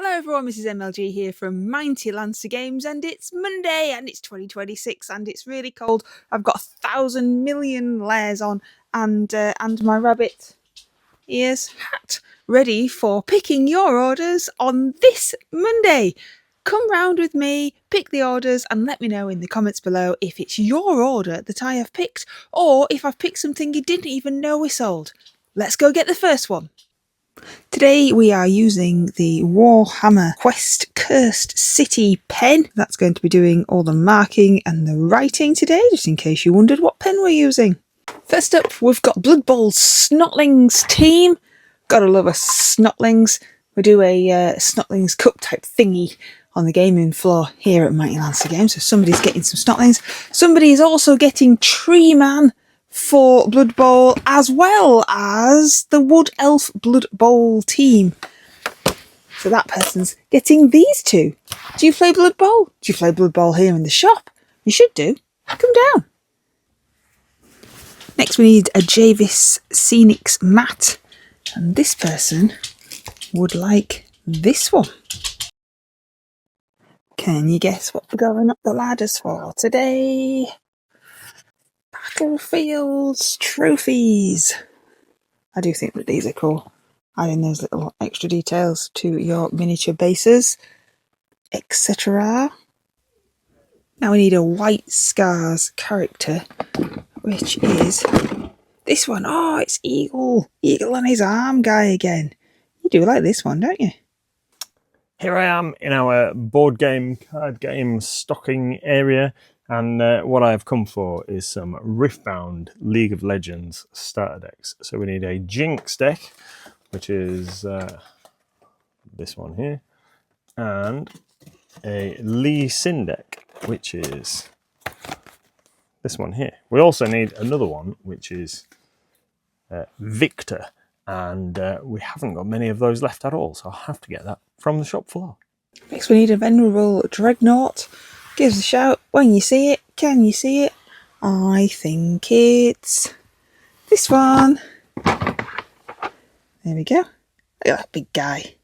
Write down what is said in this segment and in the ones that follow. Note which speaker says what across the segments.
Speaker 1: Hello everyone, Mrs MLG here from Mighty Lancer Games, and it's Monday and it's 2026 and it's really cold. I've got 1,000 million layers on and my rabbit ears hat ready for picking your orders on this Monday. Come round with me, pick the orders and let me know in the comments below if it's your order that I have picked or if I've picked something you didn't even know we sold. Let's go get the first one. Today we are using the Warhammer Quest Cursed City pen. That's going to be doing all the marking and the writing today, just in case you wondered what pen we're using. First up, we've got Blood Bowl Snotlings team. Gotta love us Snotlings. We do a Snotlings Cup type thingy on the gaming floor here at Mighty Lancer Games, so somebody's getting some Snotlings. Somebody is also getting Tree Man for Blood Bowl, as well as the Wood Elf Blood Bowl team. So that person's getting these two. Do you play Blood Bowl? Do you play Blood Bowl here in the shop? You should do. Come down. Next we need a Javis Scenics mat. And this person would like this one. Can you guess what we're going up the ladders for today? Battlefields trophies. I do think that these are cool. Adding those little extra details to your miniature bases, etc. Now we need a White Scars character, which is this one. Oh, it's Eagle. Eagle on his arm guy again. You do like this one, don't you?
Speaker 2: Here I am in our board game, card game stocking area. And what I have come for is some Riftbound League of Legends starter decks. So we need a Jinx deck, which is this one here, and a Lee Sin deck, which is this one here. We also need another one, which is Victor, and we haven't got many of those left at all, so I'll have to get that from the shop floor.
Speaker 1: Next we need a Venerable Dreadnought. Give us a shout when you see it. Can you see it? I think it's this one. There we go. Look at that big guy.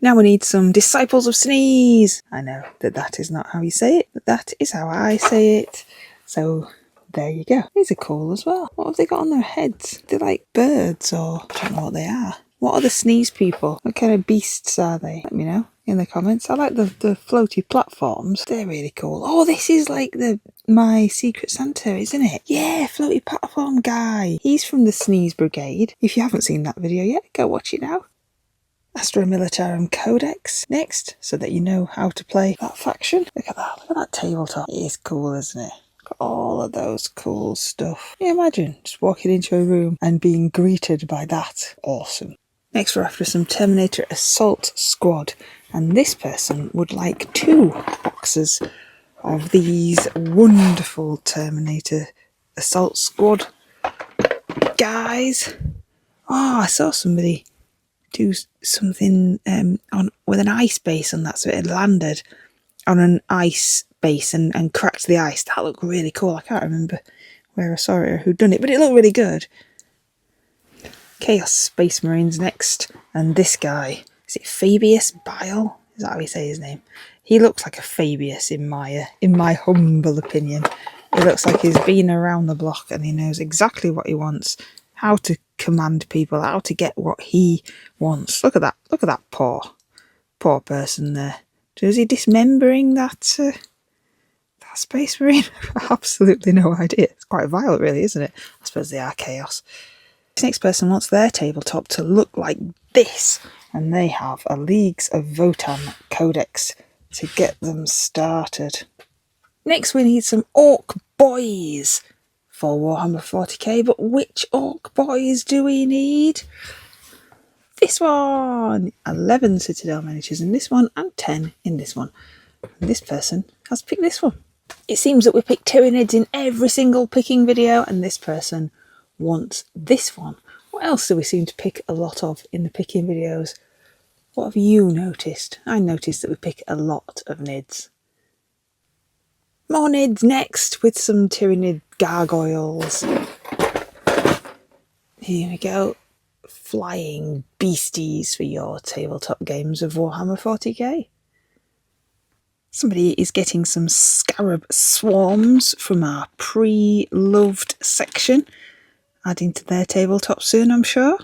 Speaker 1: Now we need some Disciples of Sneeze. I know that that is not how you say it, but that is how I say it. So there you go. These are cool as well. What have they got on their heads? They're like birds, or I don't know what they are. What are the sneeze people? What kind of beasts are they? Let me know in the comments. I like the floaty platforms. They're really cool. Oh, this is like my Secret Santa, isn't it? Yeah, floaty platform guy. He's from the Sneeze Brigade. If you haven't seen that video yet, go watch it now. Astra Militarum Codex next, so that you know how to play that faction. Look at that. Look at that tabletop. It is cool, isn't it? Got all of those cool stuff. Yeah, imagine just walking into a room and being greeted by that. Awesome. Next we're after some Terminator Assault Squad, and this person would like 2 boxes of these wonderful Terminator Assault Squad guys. Oh, I saw somebody do something with an ice base on that, so it had landed on an ice base and cracked the ice. That looked really cool. I can't remember where I saw it or who'd done it, but it looked really good. Chaos Space Marines next, and this guy, is it Fabius Bile? Is that how you say his name? He looks like a Fabius in my humble opinion. He looks like he's been around the block and he knows exactly what he wants, how to command people, how to get what he wants. Look at that poor person there. Is he dismembering that Space Marine? Absolutely no idea. It's quite violent, really, isn't it? I suppose they are chaos. This next person wants their tabletop to look like this, and they have a Leagues of Votan Codex to get them started. Next we need some Orc Boys for Warhammer 40k, but which Orc Boys do we need? This one! 11 Citadel miniatures in this one and 10 in this one. And this person has picked this one. It seems that we pick Tyranids in every single picking video, and this person wants this one. What else do we seem to pick a lot of in the picking videos? What have you noticed? I noticed that we pick a lot of Nids. More Nids next with some Tyranid gargoyles. Here we go. flying beasties for your tabletop games of Warhammer 40k. Somebody is getting some scarab swarms from our pre-loved section, adding to their tabletop soon, I'm sure.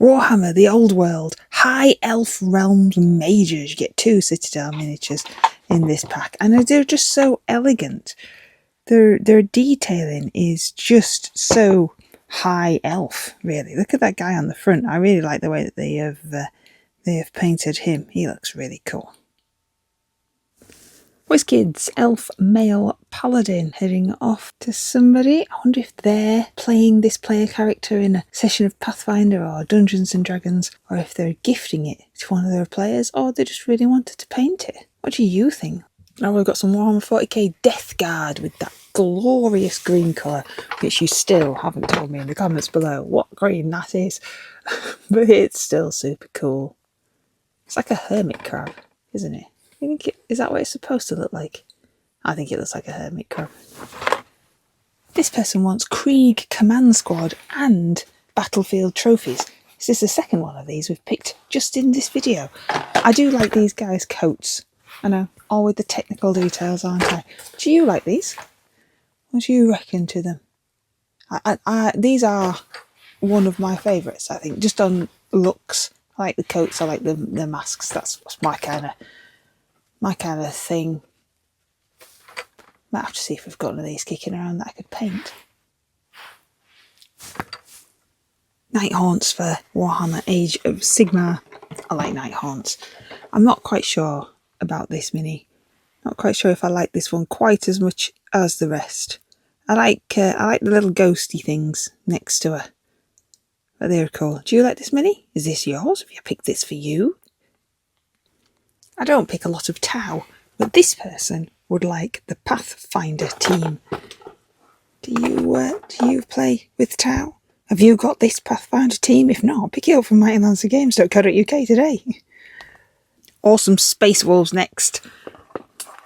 Speaker 1: Warhammer The Old World, High Elf Realms Mages. You get 2 Citadel miniatures in this pack, and they're just so elegant. Their detailing is just so high elf, really. Look at that guy on the front. I really like the way that they have painted him. He looks really cool. WizKids, Elf Male Paladin, heading off to somebody. I wonder if they're playing this player character in a session of Pathfinder or Dungeons and Dragons, or if they're gifting it to one of their players, or they just really wanted to paint it. What do you think? Now we've got some Warhammer 40k Death Guard with that glorious green colour, which you still haven't told me in the comments below what green that is, but it's still super cool. It's like a hermit crab, isn't it? You think is that what it's supposed to look like? I think it looks like a hermit crab. This person wants Krieg Command Squad and Battlefield trophies. This is the second one of these we've picked just in this video. I do like these guys' coats. I know, all with the technical details, aren't I? Do you like these? What do you reckon to them? These are one of my favourites, I think, just on looks. I like the coats, I like the masks. That's my kind of thing. Might have to see if we've got one of these kicking around that I could paint. Night Haunts for Warhammer Age of Sigmar. I like Night Haunts. I'm not quite sure about this mini. Not quite sure if I like this one quite as much as the rest. I like the little ghosty things next to her. But they're cool. Do you like this mini? Is this yours? Have you picked this for you? I don't pick a lot of Tau, but this person would like the Pathfinder team. Do you play with Tau? Have you got this Pathfinder team? If not, pick it up from mightylancergames.co.uk today. Awesome Space Wolves next.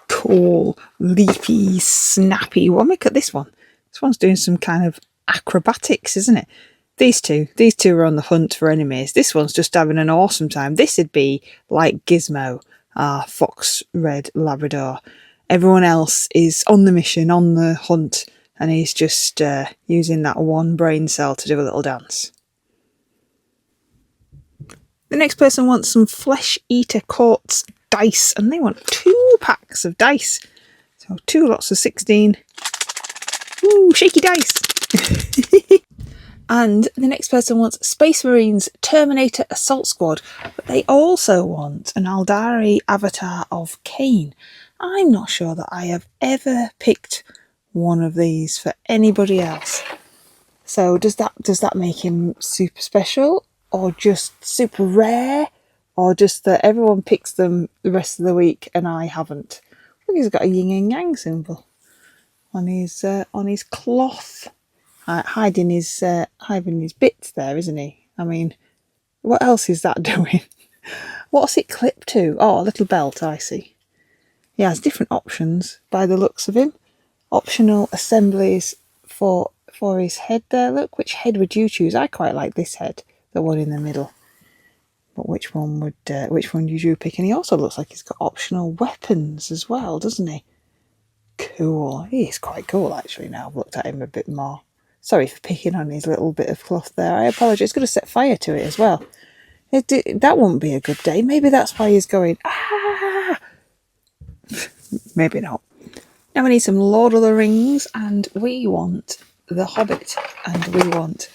Speaker 1: Cool, leafy, snappy. Well, look at this one. This one's doing some kind of acrobatics, isn't it? These two are on the hunt for enemies. This one's just having an awesome time. This would be like Gizmo, our fox red Labrador. Everyone else is on the mission, on the hunt, and he's just using that one brain cell to do a little dance. The next person wants some Flesh Eater Quartz dice, and they want 2 packs of dice. So 2 lots of 16. Ooh, shaky dice. And the next person wants Space Marines Terminator Assault Squad, but they also want an Aldari Avatar of Cain. I'm not sure that I have ever picked one of these for anybody else. So does that make him super special, or just super rare, or just that everyone picks them the rest of the week and I haven't? Look, he's got a yin and yang symbol on his cloth. Hiding his bits there, isn't he? I mean, what else is that doing? What's it clipped to? Oh, a little belt, I see. He has different options by the looks of him. Optional assemblies for his head there. Look, which head would you choose? I quite like this head, the one in the middle. But which one would you pick? And he also looks like he's got optional weapons as well, doesn't he? Cool. He is quite cool, actually, now I've looked at him a bit more. Sorry for picking on his little bit of cloth there. I apologise. It's going to set fire to it as well. That won't be a good day. Maybe that's why he's going, ah! Maybe not. Now we need some Lord of the Rings, and we want The Hobbit, and we want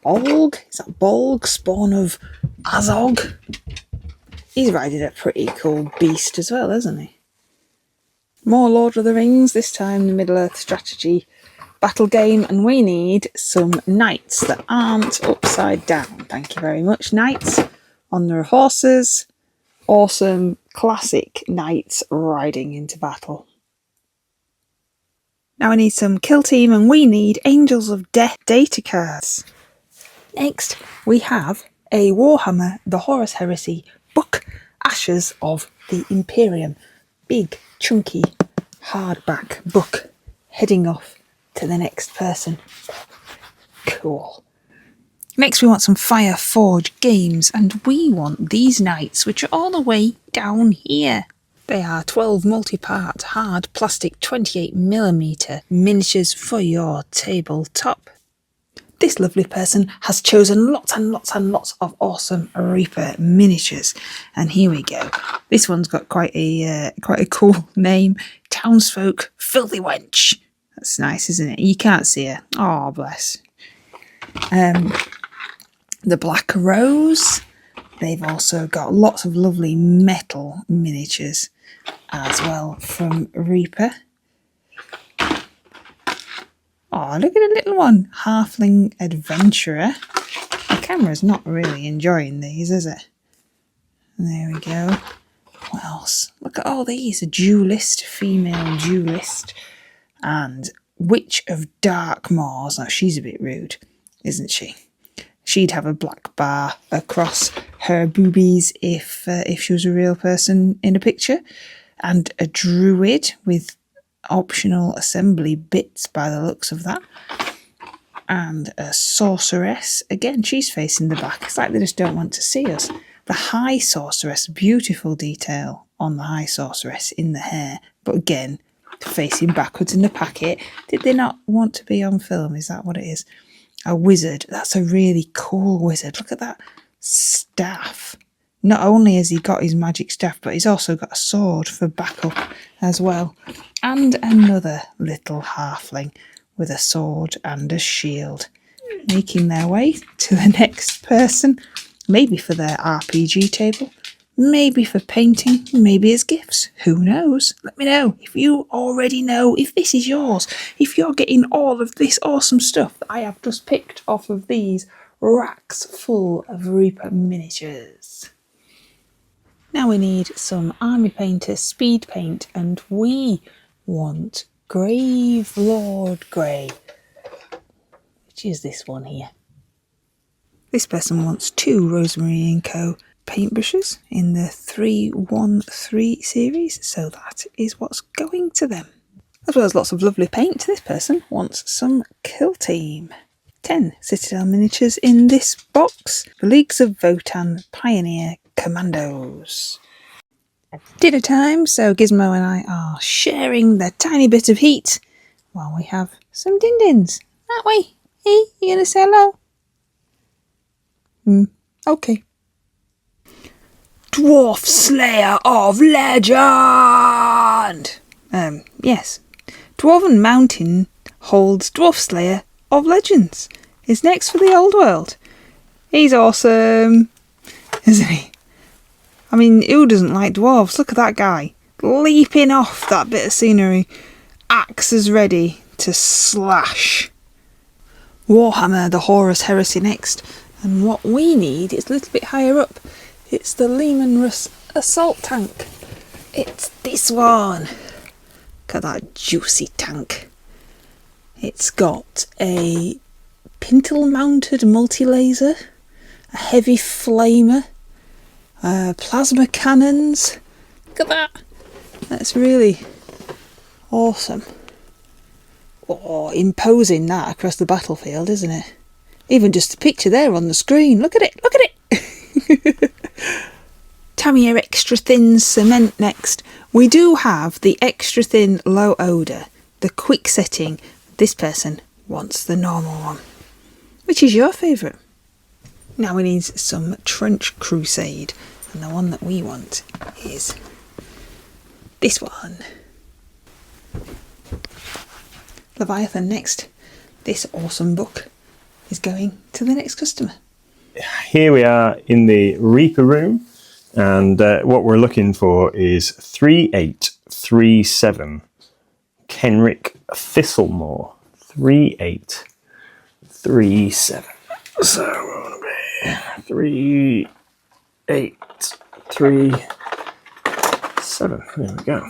Speaker 1: Bolg. Is that Bolg? Spawn of Azog? He's riding a pretty cool beast as well, isn't he? More Lord of the Rings, this time the Middle-earth strategy battle game, and we need some knights that aren't upside down. Thank you very much, knights on their horses. Awesome classic knights riding into battle. Now I need some kill team, and we need Angels of Death data cards. Next we have a Warhammer The Horus Heresy book, Ashes of the Imperium. Big chunky hardback book, heading off to the next person. Cool. Next we want some Fire Forge games, and we want these knights, which are all the way down here. They are 12 multi-part hard plastic 28mm miniatures for your tabletop. This lovely person has chosen lots and lots and lots of awesome Reaper miniatures, and here we go. This one's got quite a cool name, Townsfolk Filthy Wench. That's nice, isn't it? You can't see her. Oh, bless. The Black Rose. They've also got lots of lovely metal miniatures as well from Reaper. Oh, look at a little one. Halfling Adventurer. The camera's not really enjoying these, is it? There we go. What else? Look at all these. A duelist, female duelist. And Witch of Darkmoors. Now, she's a bit rude, isn't she? She'd have a black bar across her boobies if she was a real person in a picture. And a druid with optional assembly bits by the looks of that. And a sorceress. Again, she's facing the back. It's like they just don't want to see us. The High Sorceress. Beautiful detail on the High Sorceress in the hair. But again, facing backwards in the packet. Did they not want to be on film? Is that what it is? A wizard. That's a really cool wizard. Look at that staff. Not only has he got his magic staff, but he's also got a sword for backup as well. And another little halfling with a sword and a shield. Making their way to the next person. Maybe for their RPG table. Maybe for painting, maybe as gifts. Who knows? Let me know if you already know, if this is yours. If you're getting all of this awesome stuff that I have just picked off of these racks full of Reaper miniatures. Now we need some Army Painter speed paint, and we want Grave Lord Grey, which is this one here. This person wants 2 Rosemary & Co. paintbrushes in the 313 series, so that is what's going to them. As well as lots of lovely paint, this person wants some Kill Team. 10 Citadel miniatures in this box. The Leagues of Votan Pioneer Commandos. Dinner time, so Gizmo and I are sharing the tiny bit of heat while we have some din-dins, aren't we? Hey, you gonna say hello? Okay. Dwarf Slayer of Legend! Yes. Dwarven Mountain holds Dwarf Slayer of Legends. Is next for the Old World. He's awesome, isn't he? I mean, who doesn't like dwarves? Look at that guy. Leaping off that bit of scenery. Axes ready to slash. Warhammer the Horus Heresy next. And what we need is a little bit higher up. It's the Lehman Russ assault tank. It's this one. Look at that juicy tank. It's got a pintle mounted multi-laser, a heavy flamer, plasma cannons. Look at that. That's really awesome. Oh, imposing that across the battlefield, isn't it? Even just the picture there on the screen. Look at it. Look at it. Tamiya Extra Thin Cement next. We do have the Extra Thin Low Odour, the quick setting. This person wants the normal one. Which is your favourite? Now we need some Trench Crusade, and the one that we want is this one. Leviathan next. This awesome book is going to the next customer.
Speaker 2: Here we are in the Reaper room, and what we're looking for is 3837 Kenrick Thistlemore. 3837. So we're going to be 3837. There we go.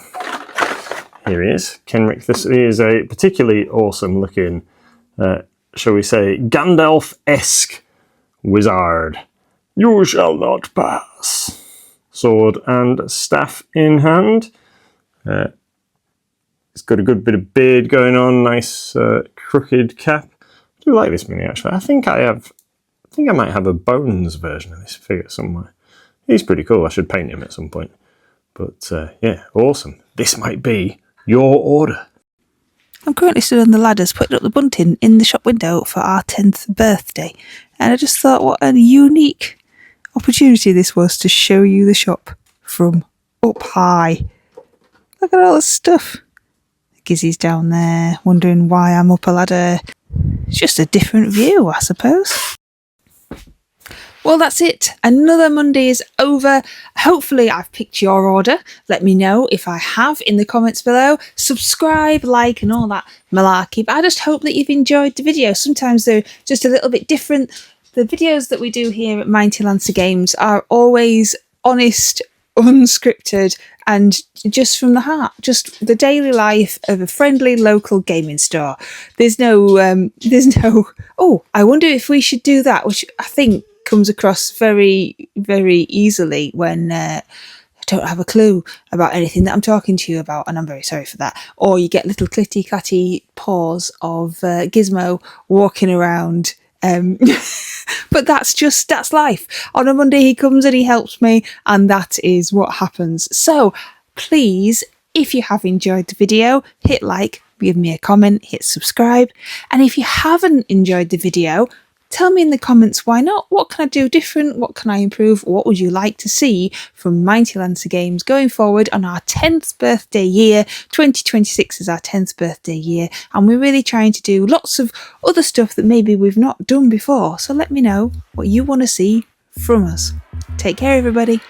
Speaker 2: Here he is. Kenrick Thistle. He is a particularly awesome looking, shall we say, Gandalf-esque wizard. You shall not pass. Sword and staff in hand. It's got a good bit of beard going on. Nice crooked cap. I do like this mini actually. I think I have think I might have a bones version of this figure somewhere. He's pretty cool. I should paint him at some point. But yeah, awesome. This might be your order.
Speaker 1: I'm currently stood on the ladders putting up the bunting in the shop window for our 10th birthday. And I just thought what a unique opportunity this was to show you the shop from up high. Look at all the stuff. Gizzy's down there, wondering why I'm up a ladder. It's just a different view, I suppose. Well, that's it. Another Monday is over. Hopefully I've picked your order. Let me know if I have in the comments below. Subscribe, like and all that malarkey. But I just hope that you've enjoyed the video. Sometimes they're just a little bit different. The videos that we do here at Mighty Lancer Games are always honest, unscripted and just from the heart, just the daily life of a friendly local gaming store. There's no oh, I wonder if we should do that, which I think comes across very, very easily when I don't have a clue about anything that I'm talking to you about, and I'm very sorry for that. Or you get little clitty clatty paws of Gizmo walking around. But that's life. On a Monday he comes and he helps me, and that is what happens. So please, if you have enjoyed the video, hit like, give me a comment, hit subscribe. And if you haven't enjoyed the video, tell me in the comments why not. What can I do different? What can I improve? What would you like to see from Mighty Lancer Games going forward on our 10th birthday year? 2026 is our 10th birthday year, and we're really trying to do lots of other stuff that maybe we've not done before. So let me know what you want to see from us. Take care, everybody.